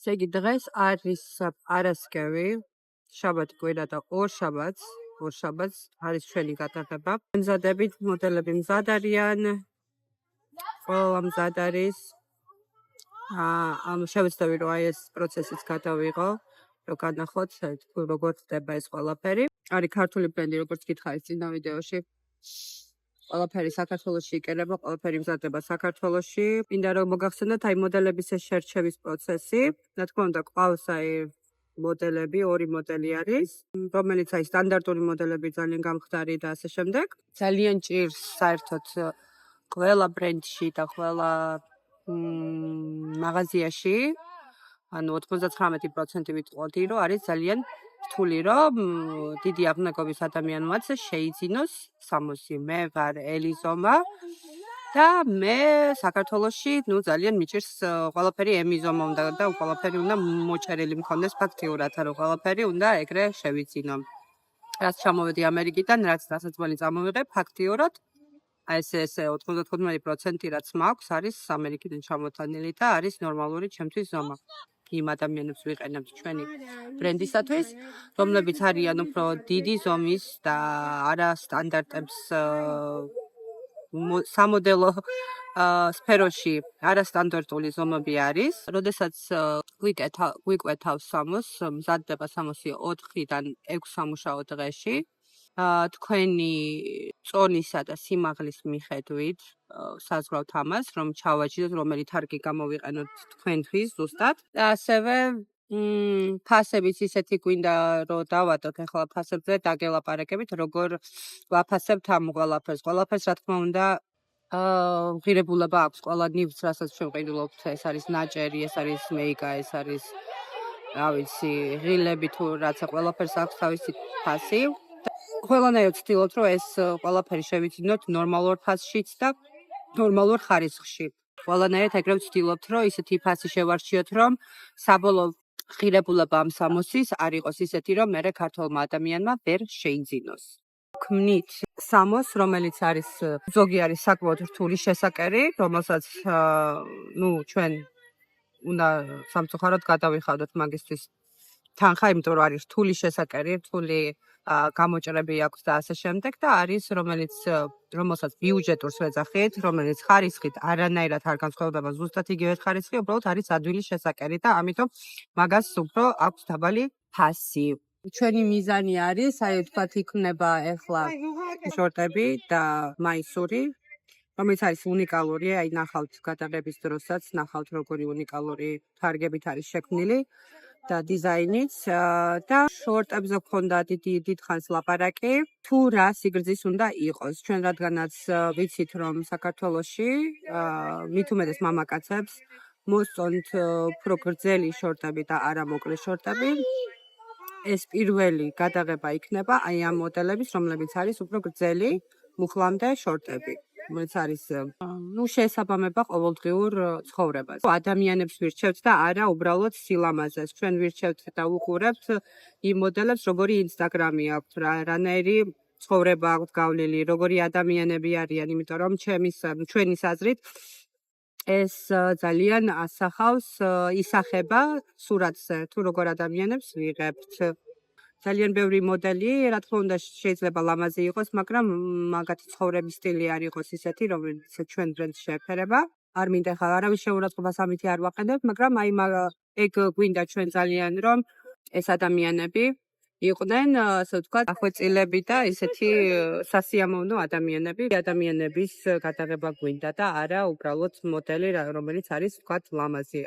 ესე იგი დღეს არის არასკევი, შაბათი კვირა და ორ შაბათს არის ჩვენი გადაღება. მზადებით, მოდელები მზად არიან, ყველა მზად არის. შევეცდები რომ აი ეს პროცესიც გადავიღო, რომ განახოთ როგორ ხდება ეს ყველაფერი. არის ქართული ბრენდი, როგორც გითხარით წინა ვიდეოში. ყველაფერი საქართველოში იკერება, ყველაფერი მზადდება საქართველოში. მინდა რომ მოგახსენოთ აი მოდელების ეს შერჩევის პროცესი. რა თქმა უნდა, ყავს აი მოდელები, ორი მოდელი არის, რომელიც აი სტანდარტული მოდელები ძალიან გამხდარი და ასე შემდეგ. ძალიან ჭირს საერთოდ ყველა ბრენდში და ყველა მაღაზიაში, ანუ 99% ვიტყოდი, რომ არის ძალიან რთული, რომ დიდი აღნაგობის ადამიანმაც შეიძინოს 60. მე ვარ ელიზომა და მე საქართველოში, ძალიან მიჭირს ყველაფერი ემიზომა უნდა და ყველაფერი უნდა მოჭერილი მქონდეს ფაქტიურად, რომ ყველაფერი უნდა ეგრე შევიძინო. რაც ჩამოვედი ამერიკიდან, რაც დასაწყისი წამოვიღე, ფაქტიურად აი ეს 95% რაც მაქვს არის ამერიკიდან ჩამოტანილი და არის ნორმალური ჩემთვის ზომა. იმ ადამიანებს ვიყენებთ ჩვენი ბრენდისათვის, რომლებიც არიან უფრო დიდი ზომის და არა სტანდარტებს სამოდელო სფეროში არასტანდარტული ზომები არის. როდესაც გვიკვეთავს სამოს, მზადდება სამოსი 4-დან 6 სამუშაო დღეში. თქვენი წონისა და სიმაღლის მიხედვით საზღვრავთ ამას, რომ ჩავაჯიდოთ, რომელი თარგი გამოვიყენოთ თქვენთვის ზუსტად. და ასევე ფასებიც ისეთი გვინდა რომ დავატოთ ახლა ფასებზე დაგელაპარაკებით, როგორ ვაფასებთ ამ ყველაფერს. ყველაფერს რა თქმა უნდა ღირებულება აქვს ყველა ნივთს, რასაც შევყიდულობთ. ეს არის ნაჭერი, ეს არის მეიკა, ეს არის რა ვიცი, ღილები თუ რაცა, ყველაფერს აქვს თავისი ფასი. ყველანაირად ვცდილობთ, რომ ეს ყველაფერი შევიძინოთ ნორმალურ ფასშიც და ნორმალურ ხარისხში. ყველანაირად ეგრე ვცდილობთ, რომ ისეთი ფასი შევარჩიოთ, რომ საბოლოო ღირებულება ამ სამოსის არ იყოს ისეთი, რომ მერე ქართველმა ადამიანმა ვერ შეიძინოს. ქმნით სამოს, რომელიც არის ზოგი არის საკმაოდ რთული შესაკერი, რომელსაც ჩვენ უნდა სამწუხაროდ გადავიხადოთ მაგისთვის თანხა, იმიტომ რომ არის რთული შესაკერი, რთული გამოჭრები აქვს და ასე შემდეგ და არის რომელსაც ბიუჯეტურს ვეძახით, რომელიც ხარისხით არანაირად არ განსხვავდება ზუსტად იგივე ხარისხი, უბრალოდ არის ადვილი შესაკერი და ამიტომ მაგას უფრო აქვს დაბალი ფასი. ჩვენი მიზანი არის, აი თქვათ იქნება ახლა შორტები და მაისური, რომელიც არის უნიკალური, აი ნახავთ გადაღების დროსაც, ნახავთ როგორი უნიკალური თარგებით არის შექმნილი და დიზაინიც და შორტებზე გქონდა დიდხანს ლაპარაკი, თუ რა სიგრძის უნდა იყოს. ჩვენ რადგანაც ვიცით, რომ საქართველოში მით უმეტეს მამაკაცებს მოსწონთ უფრო გრძელი შორტები და არა მოკლე შორტები. ეს პირველი გადაღება იქნება აი ამ მოდელების, რომლებიც არის უფრო გრძელი მუხლამდე შორტები, რომელიც არის შეესაბამება ყოველდღიურ ცხოვრებას. ადამიანებს ვირჩევთ და არა უბრალოდ სილამაზეს. ჩვენ ვირჩევთ და უყურებთ იმ მოდელებს, როგორი ინსტაგრამი აქვთ, რანაირი ცხოვრება აქვთ გავლილი, როგორი ადამიანები არიან, იმიტომ რომ ჩვენი აზრით ეს ძალიან ასახავს, ისახება სურათზე, თუ როგორ ადამიანებს ვიღებთ. ძალიან ბევრი მოდელი, რა თქმა უნდა, შეიძლება ლამაზი იყოს, მაგრამ მაგათი ცხოვრების სტილი არ იყოს ისეთი, რომელიც ჩვენ ბრენდს შეეფერება. არ მინდა ხა არავის შეურაცხყოფას ამითი არ ვაყენებ, მაგრამ აი ეგ გვინდა ჩვენ ძალიან, რომ ეს ადამიანები იყვნენ, ასე ვთქვათ, ახვეწილები და ისეთი სასიამოვნო ადამიანები. ადამიანების გადაღება გვინდა და არა უბრალოდ მოდელი, რომელიც არის, ვთქვათ, ლამაზი.